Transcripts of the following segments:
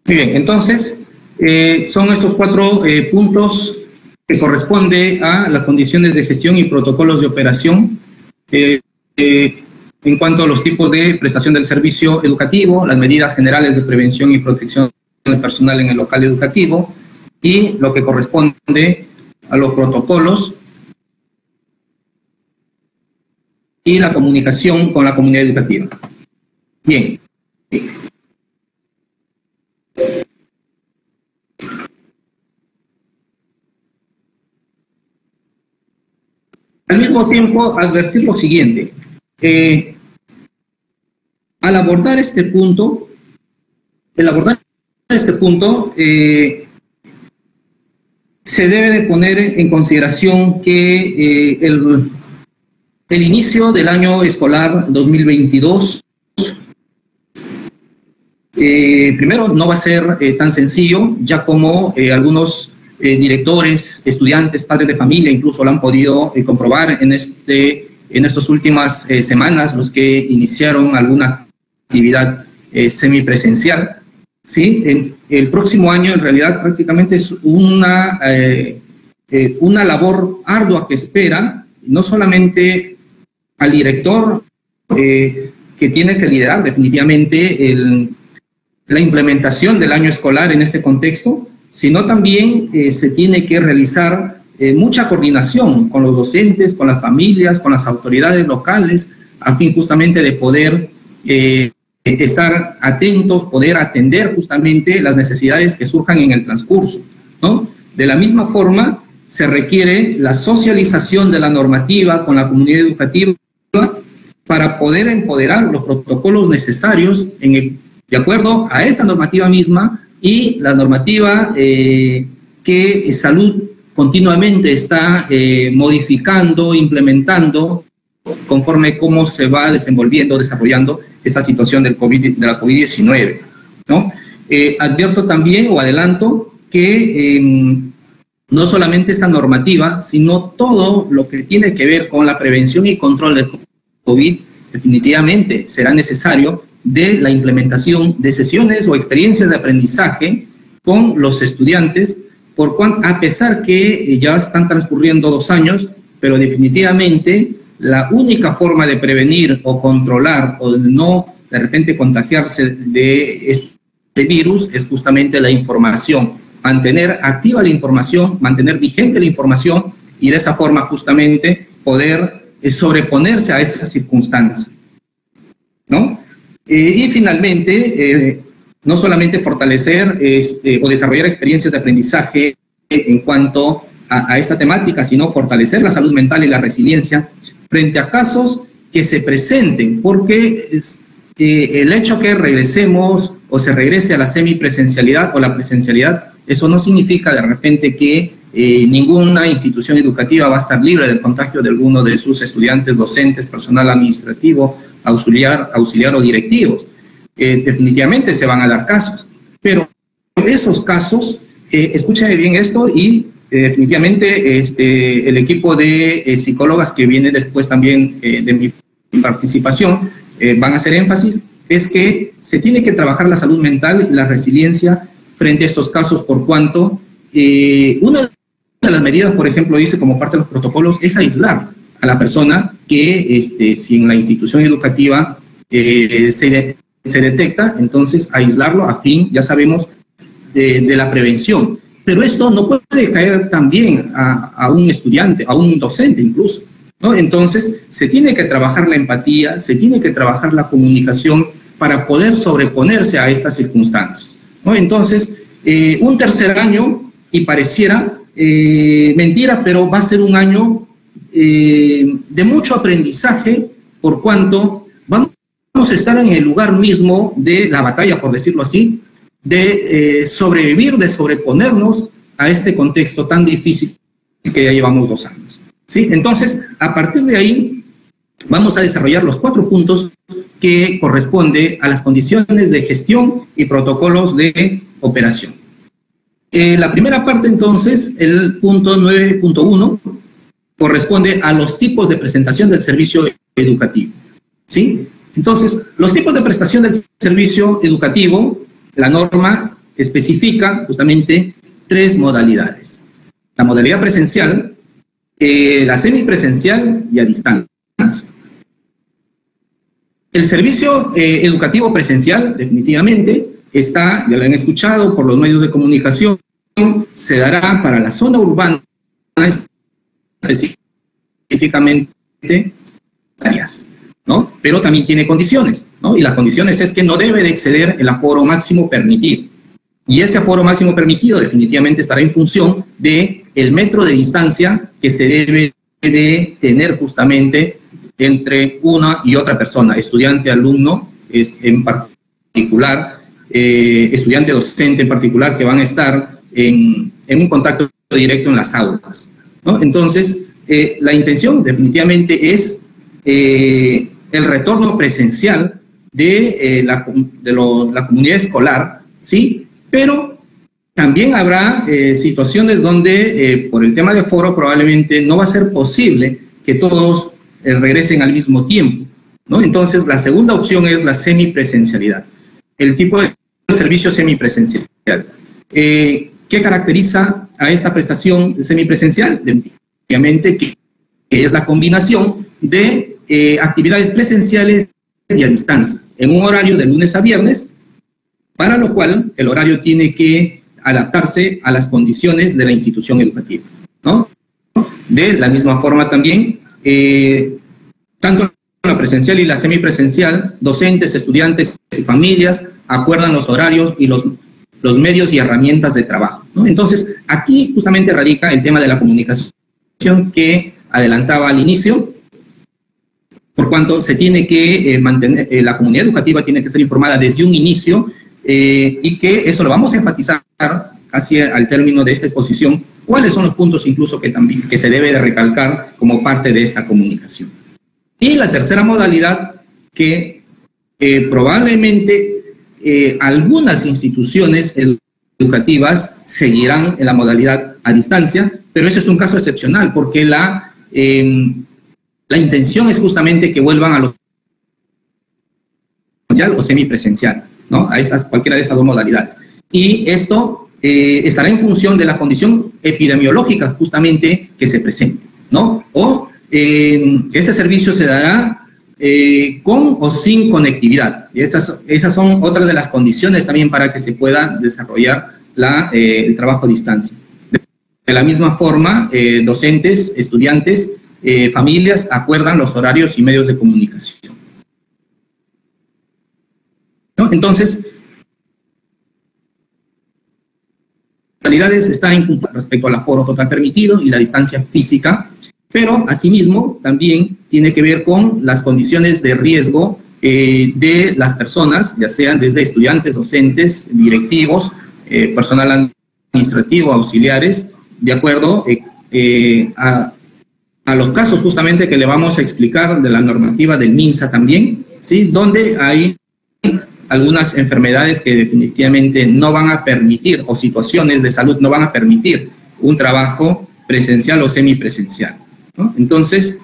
Muy bien, entonces, son estos 4 puntos que corresponde a las condiciones de gestión y protocolos de operación en cuanto a los tipos de prestación del servicio educativo, las medidas generales de prevención y protección del personal en el local educativo y lo que corresponde a los protocolos y la comunicación con la comunidad educativa. Bien. Al mismo tiempo, advertir lo siguiente. Al abordar este punto, se debe de poner en consideración que el inicio del año escolar 2022, primero, no va a ser tan sencillo, ya como algunos directores, estudiantes, padres de familia, incluso lo han podido comprobar en estas últimas semanas, los que iniciaron alguna actividad semipresencial. ¿Sí? El próximo año, en realidad, prácticamente es una labor ardua que espera, no solamente al director, que tiene que liderar definitivamente la implementación del año escolar en este contexto, sino también se tiene que realizar mucha coordinación con los docentes, con las familias, con las autoridades locales, a fin justamente de poder estar atentos, poder atender justamente las necesidades que surjan en el transcurso, ¿no? De la misma forma, se requiere la socialización de la normativa con la comunidad educativa para poder empoderar los protocolos necesarios de acuerdo a esa normativa misma y la normativa que Salud continuamente está modificando, implementando conforme cómo se va desenvolviendo, desarrollando esta situación de la COVID-19, ¿no? Advierto también o adelanto que no solamente esa normativa, sino todo lo que tiene que ver con la prevención y control del COVID, definitivamente será necesario de la implementación de sesiones o experiencias de aprendizaje con los estudiantes, a pesar que ya están transcurriendo 2 años, pero definitivamente la única forma de prevenir o controlar o de no de repente contagiarse de este virus es justamente la información, mantener activa la información, mantener vigente la información y de esa forma justamente poder sobreponerse a esas circunstancias, ¿no? Y finalmente, no solamente fortalecer o desarrollar experiencias de aprendizaje en cuanto a esta temática, sino fortalecer la salud mental y la resiliencia frente a casos que se presenten, porque el hecho que regresemos o se regrese a la semipresencialidad o la presencialidad, eso no significa de repente que ninguna institución educativa va a estar libre del contagio de alguno de sus estudiantes, docentes, personal administrativo, auxiliar o directivos. Definitivamente se van a dar casos, pero esos casos, escúchame bien esto y definitivamente el equipo de psicólogas que viene después también de mi participación van a hacer énfasis, es que se tiene que trabajar la salud mental y la resiliencia frente a estos casos, por cuanto una de las medidas, por ejemplo, dice como parte de los protocolos, es aislar a la persona que si en la institución educativa se detecta, entonces aislarlo a fin, ya sabemos, de la prevención. Pero esto no puede caer también a un estudiante, a un docente incluso, ¿no? Entonces, se tiene que trabajar la empatía, se tiene que trabajar la comunicación para poder sobreponerse a estas circunstancias, ¿no? Entonces, un tercer año, y pareciera mentira, pero va a ser un año de mucho aprendizaje, por cuanto vamos a estar en el lugar mismo de la batalla, por decirlo así, de sobrevivir, de sobreponernos a este contexto tan difícil que ya llevamos 2 años, ¿sí? Entonces, a partir de ahí, vamos a desarrollar los 4 puntos que corresponde a las condiciones de gestión y protocolos de operación. La primera parte, entonces, el punto 9.1, corresponde a los tipos de presentación del servicio educativo, ¿sí? Entonces, los tipos de prestación del servicio educativo, la norma especifica justamente 3 modalidades. La modalidad presencial, la semipresencial y a distancia. El servicio educativo presencial, definitivamente, está, ya lo han escuchado por los medios de comunicación, se dará para la zona urbana, específicamente áreas, ¿no? Pero también tiene condiciones, ¿no? Y las condiciones es que no debe de exceder el aforo máximo permitido. Y ese aforo máximo permitido definitivamente estará en función del metro de distancia que se debe de tener justamente entre una y otra persona, estudiante, alumno en particular, estudiante, docente en particular, que van a estar en un contacto directo en las aulas, ¿no? Entonces, la intención definitivamente es el retorno presencial de la comunidad escolar, ¿sí? Pero también habrá situaciones donde, por el tema de aforo, probablemente no va a ser posible que todos regresen al mismo tiempo, ¿no? Entonces, la segunda opción es la semipresencialidad. El tipo de servicio semipresencial. ¿Qué caracteriza a esta prestación semipresencial? Obviamente que es la combinación de actividades presenciales y a distancia, en un horario de lunes a viernes, para lo cual el horario tiene que adaptarse a las condiciones de la institución educativa, ¿no? De la misma forma también, tanto la presencial y la semipresencial, docentes, estudiantes y familias acuerdan los horarios y los medios y herramientas de trabajo, ¿no? Entonces, aquí justamente radica el tema de la comunicación que adelantaba al inicio, por cuanto se tiene que mantener, la comunidad educativa tiene que ser informada desde un inicio, y que eso lo vamos a enfatizar casi al término de esta exposición, cuáles son los puntos incluso que se debe de recalcar como parte de esta comunicación. Y la tercera modalidad, que probablemente algunas instituciones educativas seguirán en la modalidad a distancia, pero ese es un caso excepcional, porque la intención es justamente que vuelvan a lo presencial o semipresencial, ¿no? A cualquiera de esas dos modalidades. Y esto estará en función de la condición epidemiológica justamente que se presente, ¿no? O este servicio se dará con o sin conectividad. Y esas son otras de las condiciones también para que se pueda desarrollar el trabajo a distancia. De la misma forma, docentes, estudiantes, familias acuerdan los horarios y medios de comunicación, ¿no? Entonces, las modalidades están en respecto al aforo total permitido y la distancia física, pero asimismo también tiene que ver con las condiciones de riesgo de las personas, ya sean desde estudiantes, docentes, directivos, personal administrativo, auxiliares, de acuerdo a los casos justamente que le vamos a explicar de la normativa del MINSA también, ¿sí? Donde hay algunas enfermedades que definitivamente no van a permitir, o situaciones de salud no van a permitir un trabajo presencial o semipresencial, ¿no? Entonces,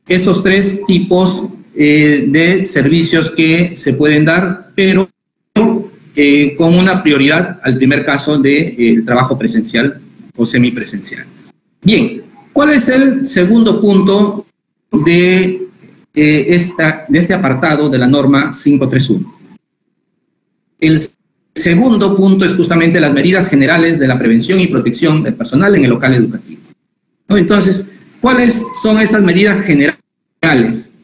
esos 3 tipos de servicios que se pueden dar, pero con una prioridad al primer caso del trabajo presencial o semipresencial. Bien, ¿cuál es el segundo punto de este apartado de la norma 531? El segundo punto es justamente las medidas generales de la prevención y protección del personal en el local educativo, ¿no? Entonces, ¿cuáles son esas medidas generales?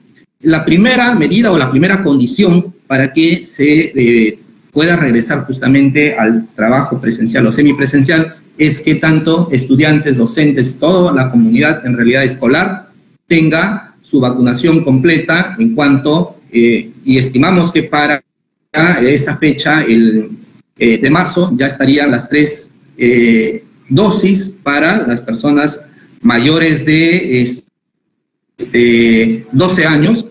La primera medida o la primera condición para que se pueda regresar justamente al trabajo presencial o semipresencial es que tanto estudiantes, docentes, toda la comunidad en realidad escolar tenga su vacunación completa en cuanto, y estimamos que para esa fecha, de marzo, ya estarían las 3 dosis para las personas mayores de 12 años,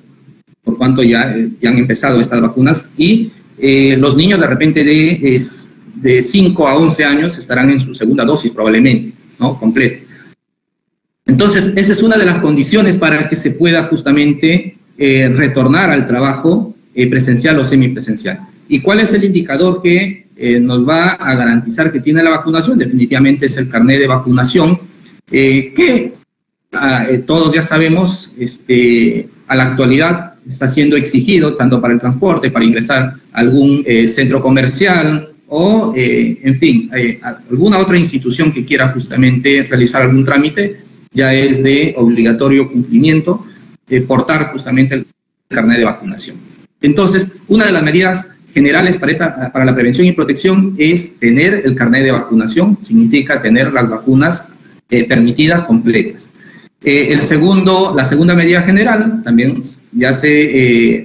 por cuanto ya han empezado estas vacunas, y los niños de repente de 5 a 11 años estarán en su segunda dosis probablemente, ¿no? Completa. Entonces, esa es una de las condiciones para que se pueda justamente retornar al trabajo presencial o semipresencial. ¿Y cuál es el indicador que nos va a garantizar que tiene la vacunación, definitivamente es el carnet de vacunación, que todos ya sabemos, a la actualidad está siendo exigido tanto para el transporte, para ingresar a algún centro comercial o, en fin, alguna otra institución que quiera justamente realizar algún trámite, ya es de obligatorio cumplimiento portar justamente el carnet de vacunación. Entonces, una de las medidas generales para la prevención y protección es tener el carnet de vacunación, significa tener las vacunas permitidas completas. La segunda medida general, también ya se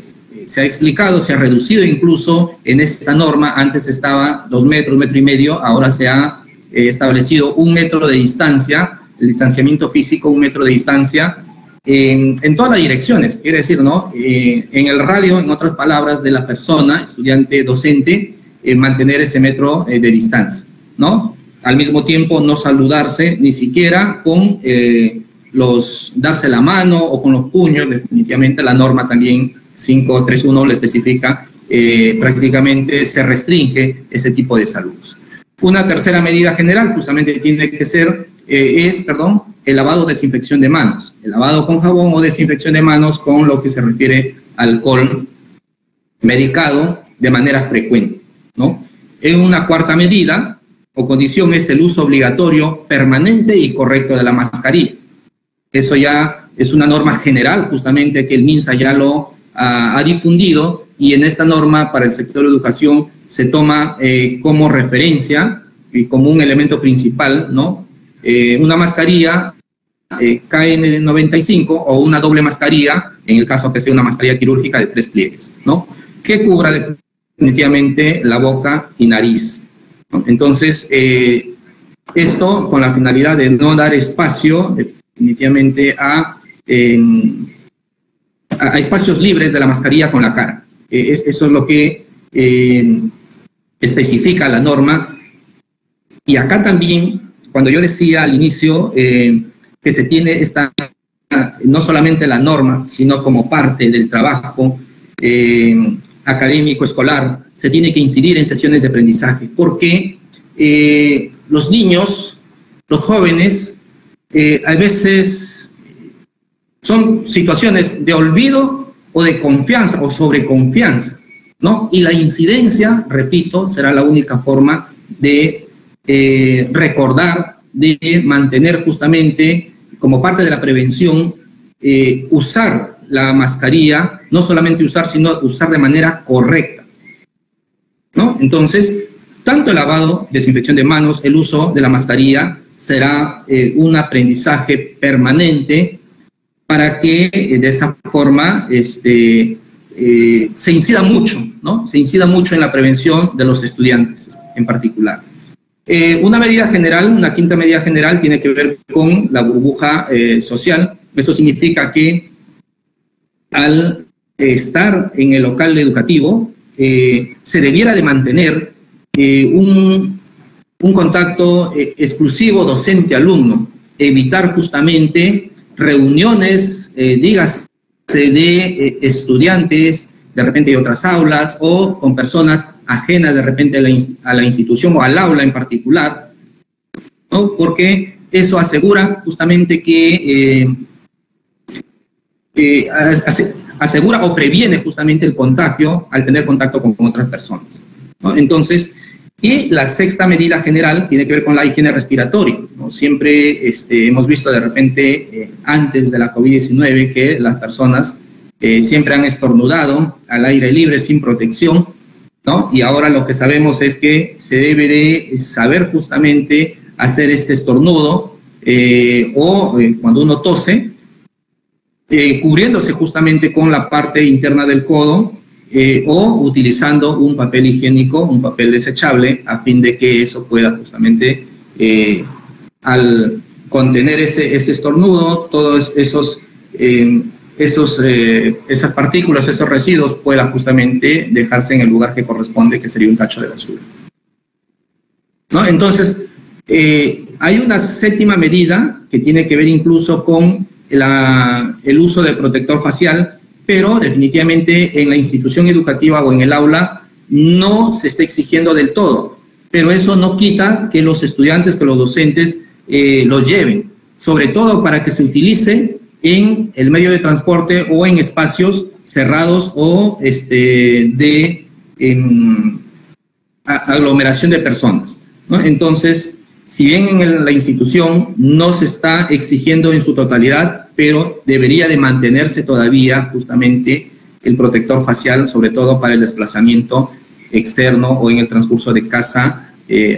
ha explicado, se ha reducido incluso en esta norma, antes estaba 2 metros, 1,5 metros, ahora se ha establecido 1 metro de distancia, el distanciamiento físico, 1 metro de distancia, en todas las direcciones, quiere decir, ¿no? En el radio, en otras palabras, de la persona, estudiante, docente, mantener ese metro de distancia, ¿no? Al mismo tiempo, no saludarse ni siquiera con darse la mano o con los puños. Definitivamente la norma también 531 le especifica, prácticamente se restringe ese tipo de saludos. Una tercera medida general justamente tiene que ser, el lavado o desinfección de manos. El lavado con jabón o desinfección de manos con lo que se refiere al alcohol medicado de manera frecuente, ¿no? En una cuarta medida o condición es el uso obligatorio, permanente y correcto de la mascarilla. Eso ya es una norma general justamente que el MINSA ya lo ha difundido, y en esta norma para el sector de educación se toma como referencia y como un elemento principal, ¿no? Una mascarilla KN95 o una doble mascarilla, en el caso que sea una mascarilla quirúrgica de 3 pliegues, ¿no? Que cubra definitivamente la boca y nariz, ¿no? Entonces, esto con la finalidad de no dar espacio definitivamente a espacios libres de la mascarilla con la cara. Eso es lo que especifica la norma. Y acá también, cuando yo decía al inicio que se tiene no solamente la norma, sino como parte del trabajo académico, escolar, se tiene que incidir en sesiones de aprendizaje, porque los niños, los jóvenes, a veces son situaciones de olvido o de confianza o sobreconfianza, ¿no? Y la incidencia, repito, será la única forma de recordar, de mantener justamente como parte de la prevención, usar la mascarilla, no solamente usar, sino usar de manera correcta, ¿no? Entonces, tanto el lavado, desinfección de manos, el uso de la mascarilla será un aprendizaje permanente para que de esa forma se incida mucho, ¿no? Se incida mucho en la prevención de los estudiantes en particular. Una medida general, una quinta medida general tiene que ver con la burbuja social. Eso significa que al estar en el local educativo se debiera de mantener un contacto exclusivo docente-alumno, evitar justamente reuniones, dígase, de estudiantes de repente de otras aulas o con personas ajenas de repente a la institución o al aula en particular, ¿no? Porque eso asegura justamente que asegura o previene justamente el contagio al tener contacto con otras personas, ¿no? Entonces, y la sexta medida general tiene que ver con la higiene respiratoria, ¿no? Siempre hemos visto de repente antes de la COVID-19 que las personas siempre han estornudado al aire libre sin protección, ¿no? Y ahora lo que sabemos es que se debe de saber justamente hacer este estornudo cuando uno tose, cubriéndose justamente con la parte interna del codo o utilizando un papel higiénico, un papel desechable, a fin de que eso pueda justamente, al contener ese estornudo, todos esas partículas, esos residuos puedan justamente dejarse en el lugar que corresponde, que sería un tacho de basura, ¿no? Entonces, hay una séptima medida que tiene que ver incluso con el uso de protector facial, pero definitivamente en la institución educativa o en el aula no se está exigiendo del todo, pero eso no quita que los estudiantes, que los docentes los lleven, sobre todo para que se utilice en el medio de transporte o en espacios cerrados o de aglomeración de personas, ¿no? Entonces, si bien en la institución no se está exigiendo en su totalidad, pero debería de mantenerse todavía justamente el protector facial, sobre todo para el desplazamiento externo o en el transcurso de casa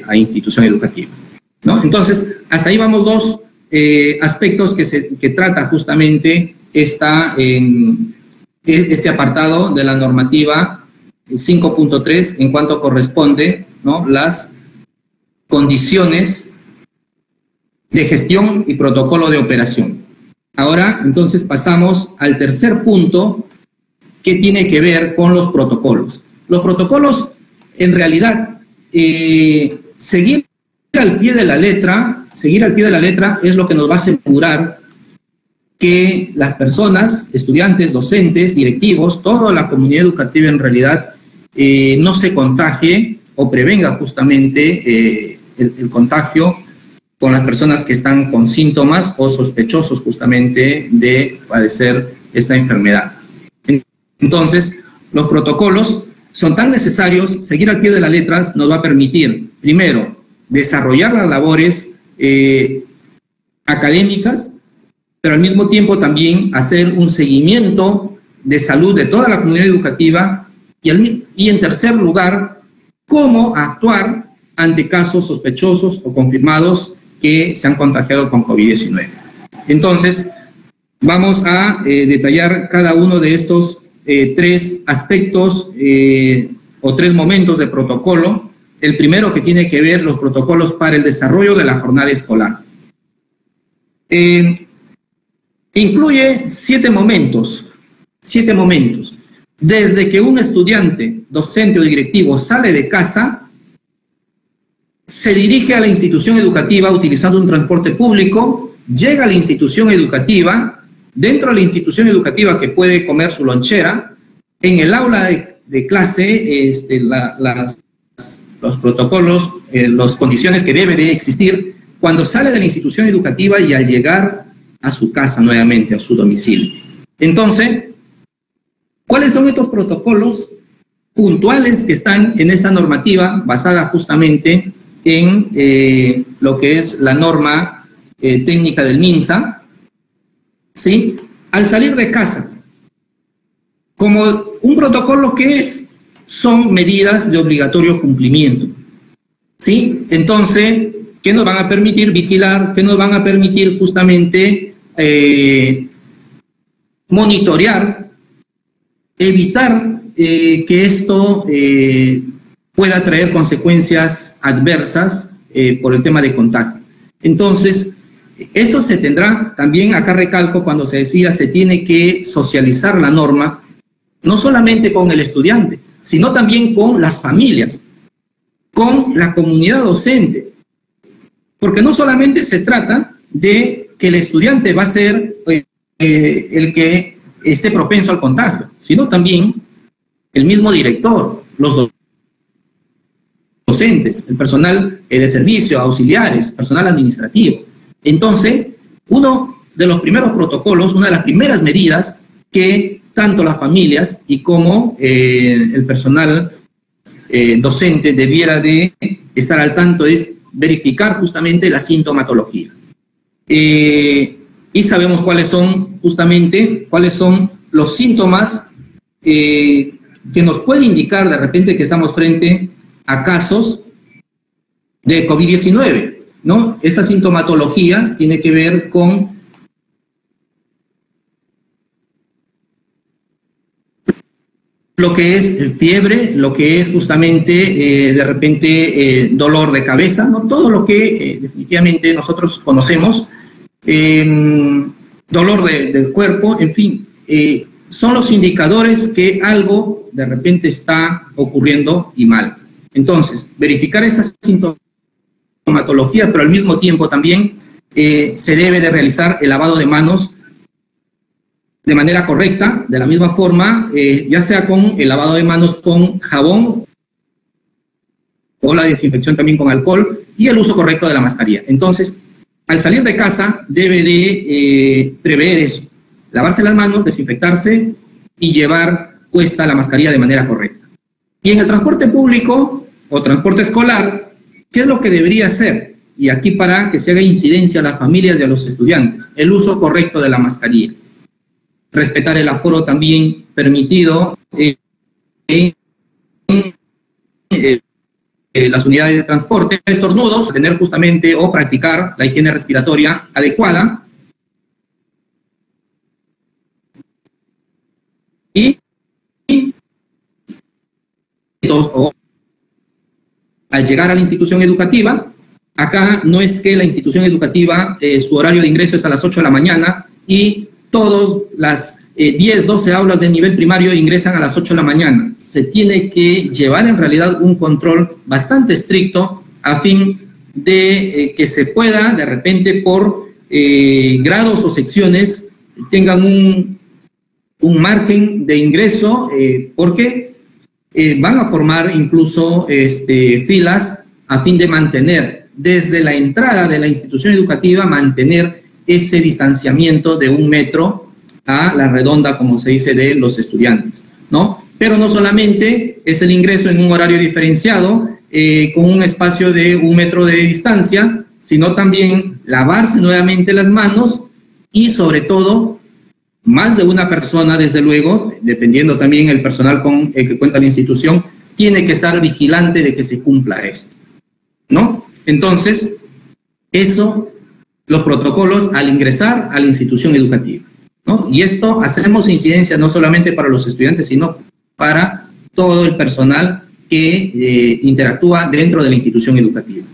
a institución educativa, ¿no? Entonces, hasta ahí vamos dos aspectos que trata justamente este apartado de la normativa 5.3 en cuanto corresponde, ¿no?, las condiciones de gestión y protocolo de operación. Ahora, entonces, pasamos al tercer punto, que tiene que ver con los protocolos. Los protocolos, en realidad, seguir al pie de la letra es lo que nos va a asegurar que las personas, estudiantes, docentes, directivos, toda la comunidad educativa en realidad no se contagie o prevenga justamente el contagio con las personas que están con síntomas o sospechosos justamente de padecer esta enfermedad. Entonces, los protocolos son tan necesarios, seguir al pie de la letra nos va a permitir, primero, desarrollar las labores académicas, pero al mismo tiempo también hacer un seguimiento de salud de toda la comunidad educativa y en tercer lugar, cómo actuar ante casos sospechosos o confirmados que se han contagiado con COVID-19. Entonces, vamos a detallar cada uno de estos tres aspectos o tres momentos de protocolo. El primero, que tiene que ver los protocolos para el desarrollo de la jornada escolar. Incluye 7 momentos. Desde que un estudiante, docente o directivo sale de casa, se dirige a la institución educativa utilizando un transporte público, llega a la institución educativa, dentro de la institución educativa que puede comer su lonchera, en el aula de clase, los protocolos, las condiciones que debe de existir cuando sale de la institución educativa y al llegar a su casa nuevamente, a su domicilio. Entonces, ¿cuáles son estos protocolos puntuales que están en esta normativa basada justamente en lo que es la norma técnica del MINSA? ¿Sí? Al salir de casa, como un protocolo que son medidas de obligatorio cumplimiento, ¿sí? Entonces, ¿qué nos van a permitir vigilar? ¿Qué nos van a permitir justamente monitorear, evitar que esto pueda traer consecuencias adversas por el tema de contagio? Entonces, esto se tendrá también, acá recalco, cuando se decía se tiene que socializar la norma, no solamente con el estudiante, sino también con las familias, con la comunidad docente, porque no solamente se trata de que el estudiante va a ser el que esté propenso al contagio, sino también el mismo director, los docentes, el personal de servicio, auxiliares, personal administrativo. Entonces, uno de los primeros protocolos, una de las primeras medidas que tanto las familias y como el personal docente debiera de estar al tanto es verificar justamente la sintomatología. Y sabemos cuáles son los síntomas que nos puede indicar de repente que estamos frente a casos de COVID-19, ¿no? Esta sintomatología tiene que ver con lo que es fiebre, lo que es justamente de repente dolor de cabeza, ¿no? Todo lo que definitivamente nosotros conocemos, dolor del cuerpo, en fin, son los indicadores que algo de repente está ocurriendo y mal. Entonces, verificar esta sintomatología, pero al mismo tiempo también se debe de realizar el lavado de manos de manera correcta, de la misma forma, ya sea con el lavado de manos con jabón o la desinfección también con alcohol y el uso correcto de la mascarilla. Entonces, al salir de casa debe de prever eso, lavarse las manos, desinfectarse y llevar puesta la mascarilla de manera correcta. Y en el transporte público o transporte escolar, ¿qué es lo que debería hacer? Y aquí para que se haga incidencia a las familias y a los estudiantes, el uso correcto de la mascarilla. Respetar el aforo también permitido en las unidades de transporte, estornudos, tener justamente o practicar la higiene respiratoria adecuada. Y al llegar a la institución educativa, acá no es que la institución educativa, su horario de ingreso es a las 8 de la mañana y todas las 10, 12 aulas de nivel primario ingresan a las 8 de la mañana. Se tiene que llevar en realidad un control bastante estricto a fin de que se pueda, de repente, por grados o secciones, tengan un margen de ingreso, porque van a formar incluso filas a fin de mantener desde la entrada de la institución educativa, mantener ese distanciamiento de 1 metro a la redonda, como se dice, de los estudiantes, ¿no? Pero no solamente es el ingreso en un horario diferenciado, con un espacio de 1 metro de distancia, sino también lavarse nuevamente las manos y, sobre todo, más de una persona, desde luego, dependiendo también el personal con el que cuenta la institución, tiene que estar vigilante de que se cumpla esto, ¿no? Entonces, eso, los protocolos al ingresar a la institución educativa, ¿no? Y esto hacemos incidencia no solamente para los estudiantes, sino para todo el personal que interactúa dentro de la institución educativa.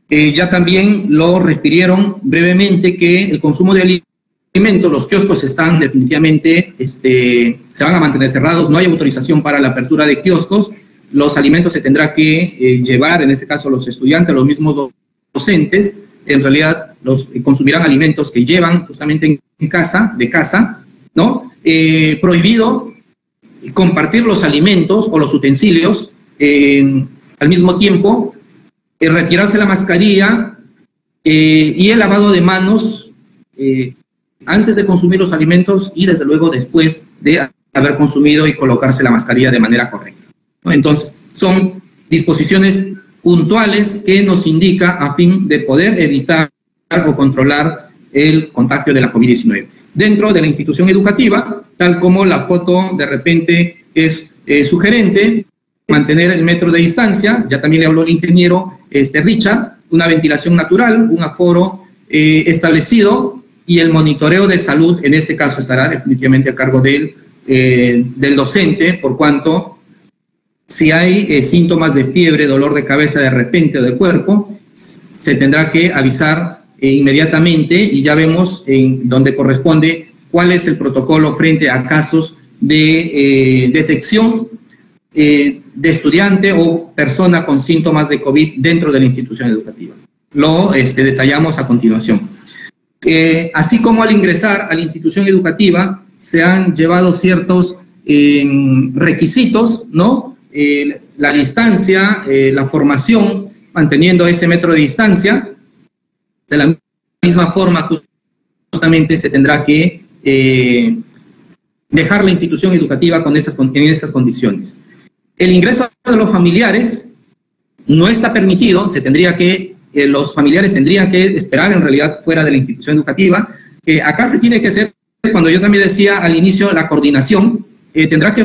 Ya también lo refirieron brevemente que el consumo de alimentos, los kioscos están definitivamente, se van a mantener cerrados, no hay autorización para la apertura de kioscos, los alimentos se tendrá que llevar, en este caso los estudiantes, los mismos docentes, en realidad los consumirán alimentos que llevan justamente en casa, de casa, ¿no? Prohibido compartir los alimentos o los utensilios, al mismo tiempo retirarse la mascarilla y el lavado de manos antes de consumir los alimentos y desde luego después de haber consumido y colocarse la mascarilla de manera correcta, ¿no? Entonces, son disposiciones puntuales que nos indica a fin de poder evitar o controlar el contagio de la COVID-19. Dentro de la institución educativa, tal como la foto de repente es sugerente, mantener el metro de distancia, ya también le habló el ingeniero Richard, una ventilación natural, un aforo establecido y el monitoreo de salud, en este caso estará definitivamente a cargo del docente, por cuanto si hay síntomas de fiebre, dolor de cabeza de repente o de cuerpo, se tendrá que avisar inmediatamente y ya vemos en donde corresponde cuál es el protocolo frente a casos de detección de estudiante o persona con síntomas de COVID dentro de la institución educativa. Lo detallamos a continuación. Así como al ingresar a la institución educativa se han llevado ciertos requisitos, ¿no? La distancia, la formación, manteniendo ese metro de distancia. De la misma forma, justamente se tendrá que dejar la institución educativa en esas condiciones. El ingreso de los familiares no está permitido, los familiares tendrían que esperar en realidad fuera de la institución educativa. Acá se tiene que hacer, cuando yo también decía al inicio, la coordinación. Tendrá que,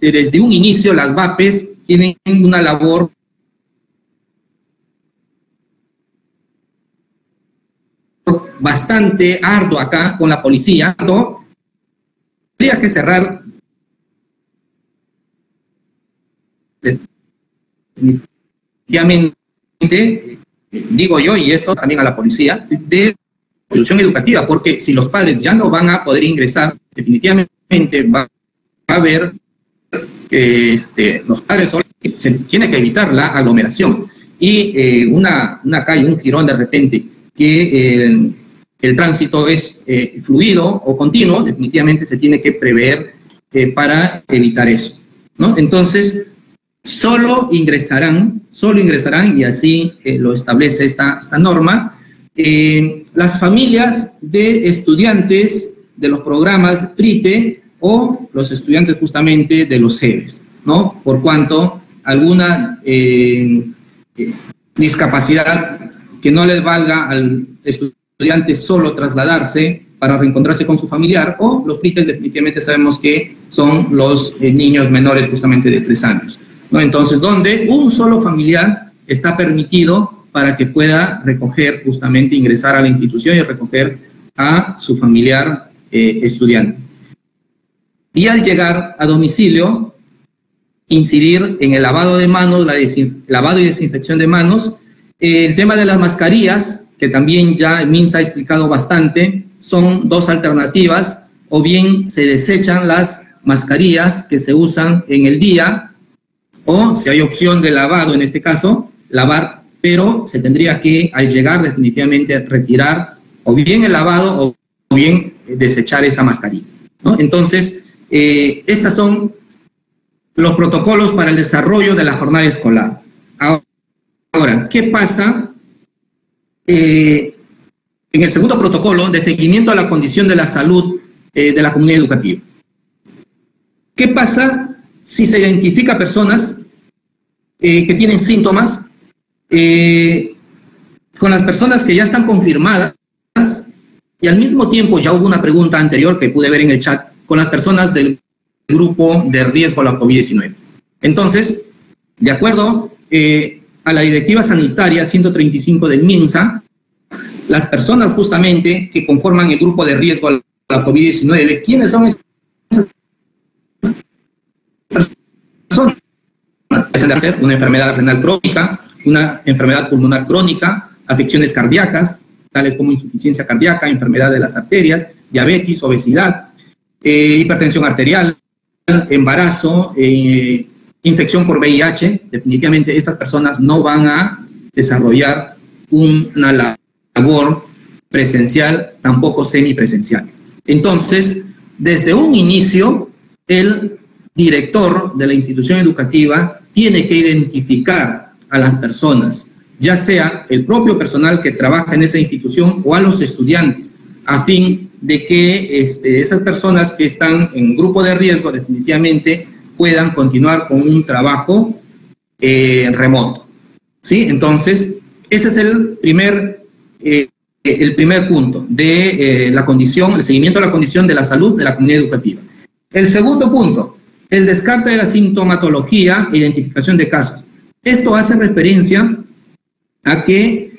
desde un inicio, las VAPES tienen una labor bastante ardua acá con la policía, ¿no? Tendría que cerrar definitivamente, digo yo, y esto también a la policía, de institución educativa, porque si los padres ya no van a poder ingresar, definitivamente va a haber los padres se tiene que evitar la aglomeración y una calle, un jirón de repente que el tránsito es fluido o continuo, definitivamente se tiene que prever para evitar eso, ¿no? Entonces, solo ingresarán, y así lo establece esta norma, las familias de estudiantes de los programas PRITE o los estudiantes justamente de los CEBES, ¿no? Por cuanto alguna discapacidad que no les valga al estudiante solo trasladarse para reencontrarse con su familiar, o los PRITES definitivamente sabemos que son los niños menores justamente de 3 años, ¿no? Entonces, donde un solo familiar está permitido para que pueda recoger, justamente ingresar a la institución y recoger a su familiar estudiante. Y al llegar a domicilio, incidir en el lavado de manos, lavado y desinfección de manos, el tema de las mascarillas, que también ya el MINSA ha explicado bastante, son 2 alternativas: o bien se desechan las mascarillas que se usan en el día, o si hay opción de lavado, en este caso, lavar, pero se tendría que, al llegar, definitivamente retirar o bien el lavado o bien desechar esa mascarilla, ¿no? Entonces, estos son los protocolos para el desarrollo de la jornada escolar. Ahora, ¿qué pasa en el segundo protocolo de seguimiento a la condición de la salud de la comunidad educativa? ¿Qué pasa si se identifica personas que tienen síntomas con las personas que ya están confirmadas, y al mismo tiempo, ya hubo una pregunta anterior que pude ver en el chat, con las personas del grupo de riesgo a la COVID-19? Entonces, de acuerdo a la Directiva Sanitaria 135 del MINSA, las personas justamente que conforman el grupo de riesgo a la COVID-19, ¿quiénes son esas personas? Pueden ser una enfermedad renal crónica, una enfermedad pulmonar crónica, afecciones cardíacas, tales como insuficiencia cardíaca, enfermedad de las arterias, diabetes, obesidad, hipertensión arterial, embarazo, infección por VIH. Definitivamente estas personas no van a desarrollar una labor presencial, tampoco semipresencial. Entonces, desde un inicio, el director de la institución educativa tiene que identificar a las personas, ya sea el propio personal que trabaja en esa institución o a los estudiantes, a fin de que esas personas que están en grupo de riesgo definitivamente puedan continuar con un trabajo remoto, ¿sí? Entonces, ese es el primer punto de la condición, el seguimiento a la condición de la salud de la comunidad educativa. El segundo punto, el descarte de la sintomatología e identificación de casos. Esto hace referencia a que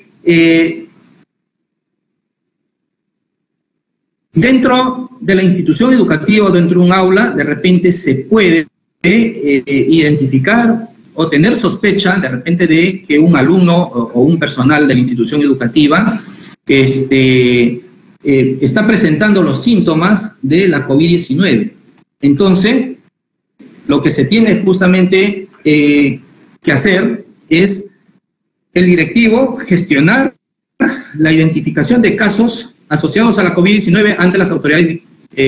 dentro de la institución educativa o dentro de un aula, de repente se puede identificar o tener sospecha de repente de que un alumno o un personal de la institución educativa está presentando los síntomas de la COVID-19. Entonces, lo que se tiene justamente que hacer es el directivo gestionar la identificación de casos asociados a la COVID-19 ante las autoridades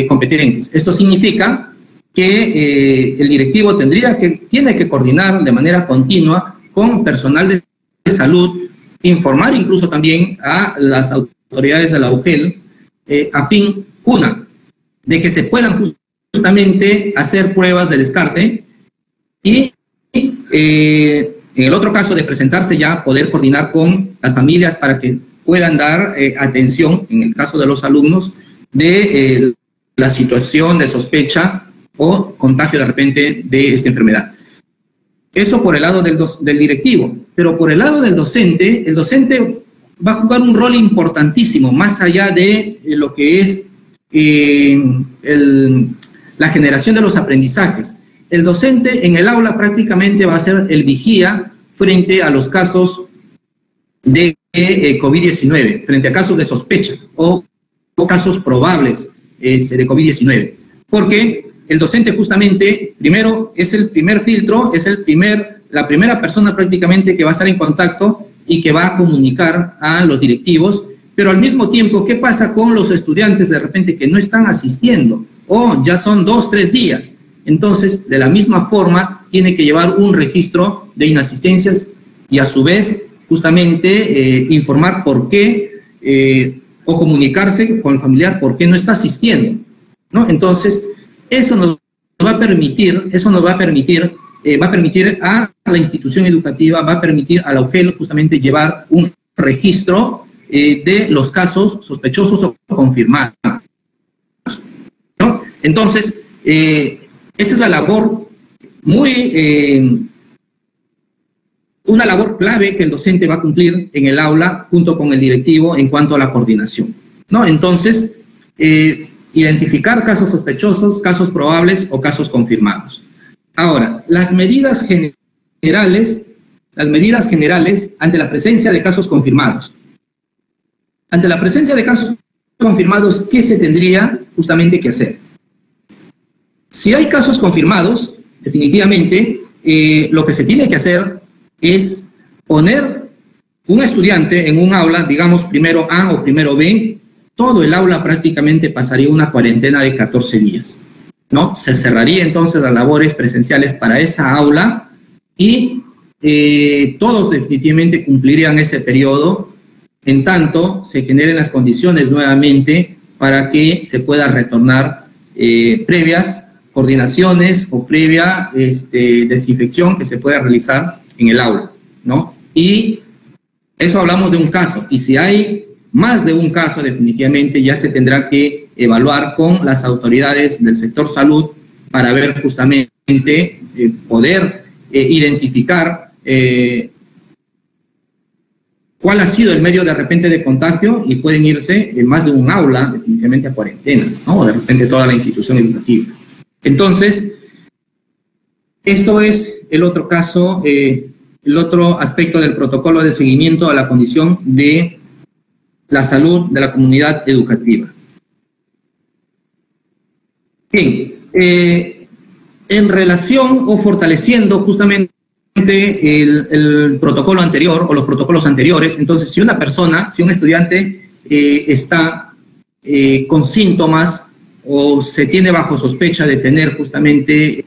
competentes. Esto significa que el directivo tiene que coordinar de manera continua con personal de salud, informar incluso también a las autoridades de la UGEL, a fin, de que se puedan justamente hacer pruebas de descarte y en el otro caso de presentarse ya poder coordinar con las familias para que puedan dar atención, en el caso de los alumnos, de la situación de sospecha o contagio de repente de esta enfermedad. Eso por el lado del directivo, pero por el lado del docente, el docente va a jugar un rol importantísimo, más allá de lo que es la generación de los aprendizajes. El docente en el aula prácticamente va a ser el vigía frente a los casos de COVID-19, frente a casos de sospecha o casos probables de COVID-19, porque el docente justamente, primero, es el primer filtro, es la primera persona prácticamente que va a estar en contacto y que va a comunicar a los directivos, pero al mismo tiempo, ¿qué pasa con los estudiantes de repente que no están asistiendo o ya son 2 o 3 días? Entonces, de la misma forma, tiene que llevar un registro de inasistencias y a su vez justamente informar por qué o comunicarse con el familiar por qué no está asistiendo, ¿no? Entonces, eso nos va a permitir a la institución educativa, va a permitir a la UGEL justamente llevar un registro de los casos sospechosos o confirmados, ¿no? Entonces, esa es la labor una labor clave que el docente va a cumplir en el aula junto con el directivo en cuanto a la coordinación, ¿no? Entonces, identificar casos sospechosos, casos probables o casos confirmados. Ahora, las medidas generales ante la presencia de casos confirmados. Ante la presencia de casos confirmados, ¿qué se tendría justamente que hacer? Si hay casos confirmados, definitivamente, lo que se tiene que hacer es poner un estudiante en un aula, digamos primero A o primero B, todo el aula prácticamente pasaría una cuarentena de 14 días, ¿no? Se cerraría entonces las labores presenciales para esa aula y todos definitivamente cumplirían ese periodo, en tanto se generen las condiciones nuevamente para que se pueda retornar previas coordinaciones o previa desinfección que se pueda realizar en el aula, ¿no? Y eso hablamos de un caso, y si hay más de un caso, definitivamente ya se tendrá que evaluar con las autoridades del sector salud para ver justamente, poder identificar cuál ha sido el medio de repente de contagio, y pueden irse en más de un aula definitivamente a cuarentena, ¿no? O de repente toda la institución educativa. Entonces, esto es el otro caso, el otro aspecto del protocolo de seguimiento a la condición de la salud de la comunidad educativa. Bien, en relación o fortaleciendo justamente el protocolo anterior o los protocolos anteriores, entonces si una persona, si un estudiante está con síntomas o se tiene bajo sospecha de tener justamente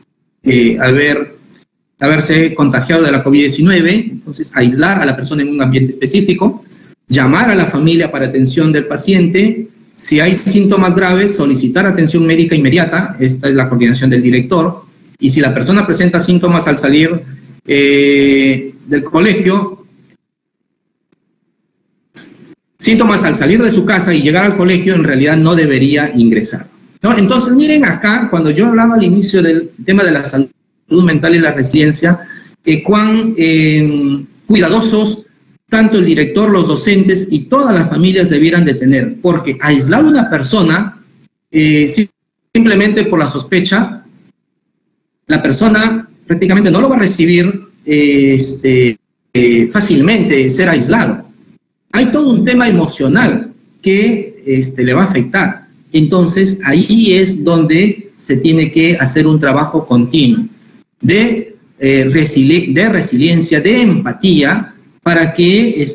haberse contagiado de la COVID-19, entonces aislar a la persona en un ambiente específico, llamar a la familia para atención del paciente, si hay síntomas graves, solicitar atención médica inmediata, esta es la coordinación del director, y si la persona presenta síntomas al salir del colegio, síntomas al salir de su casa y llegar al colegio, en realidad no debería ingresar, ¿no? Entonces, miren acá, cuando yo hablaba al inicio del tema de la salud mental y la resiliencia, cuán cuidadosos tanto el director, los docentes y todas las familias debieran de tener, porque aislar a una persona simplemente por la sospecha, la persona prácticamente no lo va a recibir fácilmente ser aislado. Hay todo un tema emocional que le va a afectar. Entonces, ahí es donde se tiene que hacer un trabajo continuo de resiliencia, de empatía, para que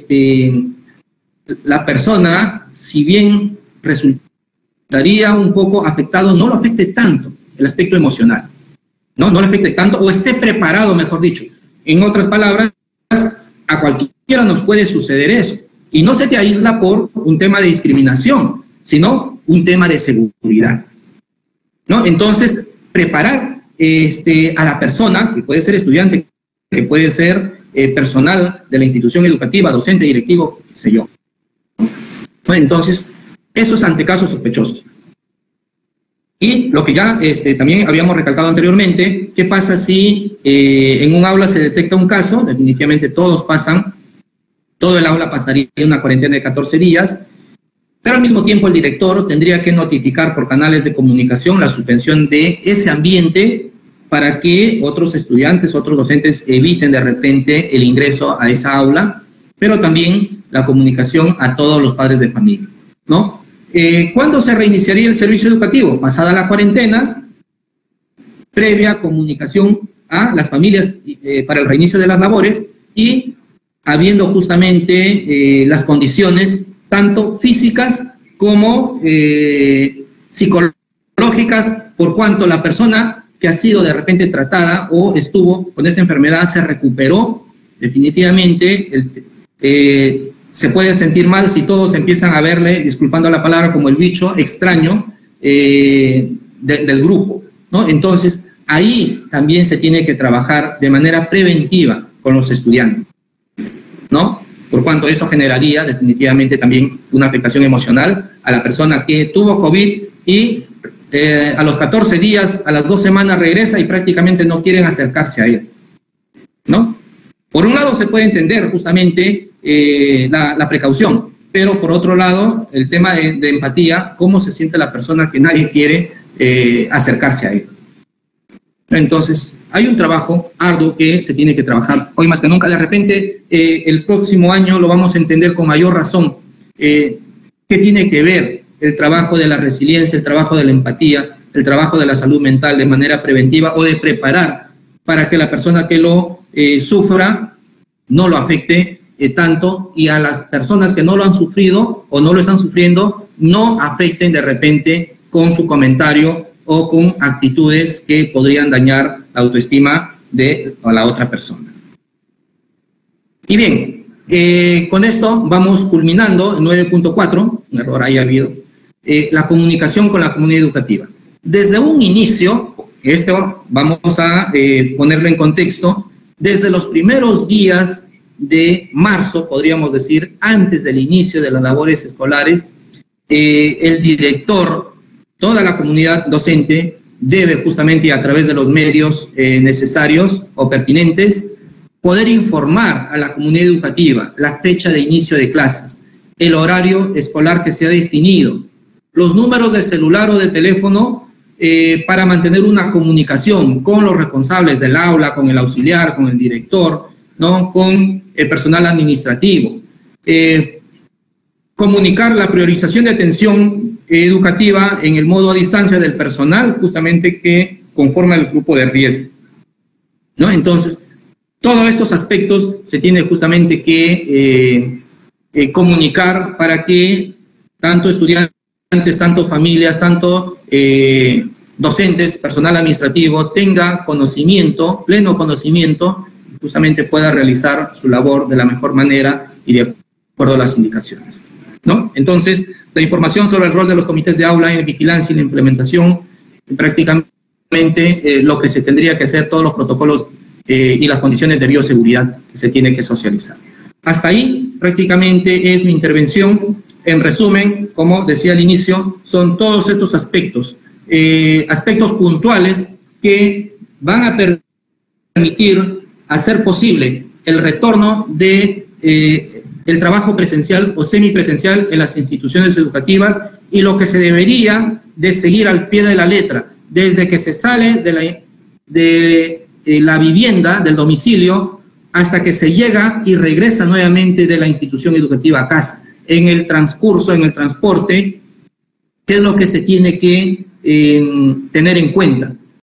la persona, si bien resultaría un poco afectado, no lo afecte tanto el aspecto emocional, no lo afecte tanto, o esté preparado, mejor dicho. En otras palabras, a cualquiera nos puede suceder eso, y no se te aísla por un tema de discriminación, sino un tema de seguridad, ¿no? Entonces, preparar a la persona, que puede ser estudiante, que puede ser personal de la institución educativa, docente, directivo, qué sé yo. Entonces, eso es ante casos sospechosos. Y lo que ya también habíamos recalcado anteriormente, ¿qué pasa si en un aula se detecta un caso? Definitivamente todo el aula pasaría una cuarentena de 14 días, pero al mismo tiempo el director tendría que notificar por canales de comunicación la suspensión de ese ambiente para que otros estudiantes, otros docentes eviten de repente el ingreso a esa aula, pero también la comunicación a todos los padres de familia, ¿no? ¿Cuándo se reiniciaría el servicio educativo? Pasada la cuarentena, previa comunicación a las familias para el reinicio de las labores y habiendo justamente las condiciones tanto físicas como psicológicas, por cuanto la persona que ha sido de repente tratada o estuvo con esa enfermedad, se recuperó, definitivamente se puede sentir mal si todos empiezan a verle, disculpando la palabra, como el bicho extraño del grupo, ¿no? Entonces, ahí también se tiene que trabajar de manera preventiva con los estudiantes, ¿no? Por cuanto eso generaría definitivamente también una afectación emocional a la persona que tuvo COVID y a los 14 días, a las 2 semanas regresa y prácticamente no quieren acercarse a él, ¿no? Por un lado se puede entender justamente la precaución, pero por otro lado el tema de empatía, cómo se siente la persona que nadie quiere acercarse a él. Entonces, hay un trabajo arduo que se tiene que trabajar hoy más que nunca. De repente, el próximo año lo vamos a entender con mayor razón. ¿Qué tiene que ver el trabajo de la resiliencia, el trabajo de la empatía, el trabajo de la salud mental de manera preventiva o de preparar para que la persona que lo sufra no lo afecte tanto, y a las personas que no lo han sufrido o no lo están sufriendo no afecten de repente con su comentario o con actitudes que podrían dañar la autoestima de la otra persona. Y bien, con esto vamos culminando en 9.4, un error ahí ha habido, la comunicación con la comunidad educativa. Desde un inicio, esto vamos a ponerlo en contexto, desde los primeros días de marzo, podríamos decir, antes del inicio de las labores escolares, el director, toda la comunidad docente debe justamente a través de los medios necesarios o pertinentes poder informar a la comunidad educativa la fecha de inicio de clases, el horario escolar que se ha definido, los números de celular o de teléfono para mantener una comunicación con los responsables del aula, con el auxiliar, con el director, ¿no? Con el personal administrativo. Comunicar la priorización de atención educativa en el modo a distancia del personal, justamente que conforma el grupo de riesgo, ¿no? Entonces, todos estos aspectos se tiene justamente que comunicar para que tanto estudiantes, tanto familias, tanto docentes, personal administrativo tenga conocimiento, pleno conocimiento, justamente pueda realizar su labor de la mejor manera y de acuerdo a las indicaciones, ¿no? Entonces, la información sobre el rol de los comités de aula en vigilancia y la implementación, prácticamente lo que se tendría que hacer, todos los protocolos y las condiciones de bioseguridad que se tiene que socializar. Hasta ahí prácticamente es mi intervención. En resumen, como decía al inicio, son todos estos aspectos, aspectos puntuales que van a permitir hacer posible el retorno de el trabajo presencial o semipresencial en las instituciones educativas, y lo que se debería de seguir al pie de la letra, desde que se sale de la vivienda, del domicilio, hasta que se llega y regresa nuevamente de la institución educativa a casa. En el transcurso, en el transporte, ¿qué es lo que se tiene que tener en cuenta?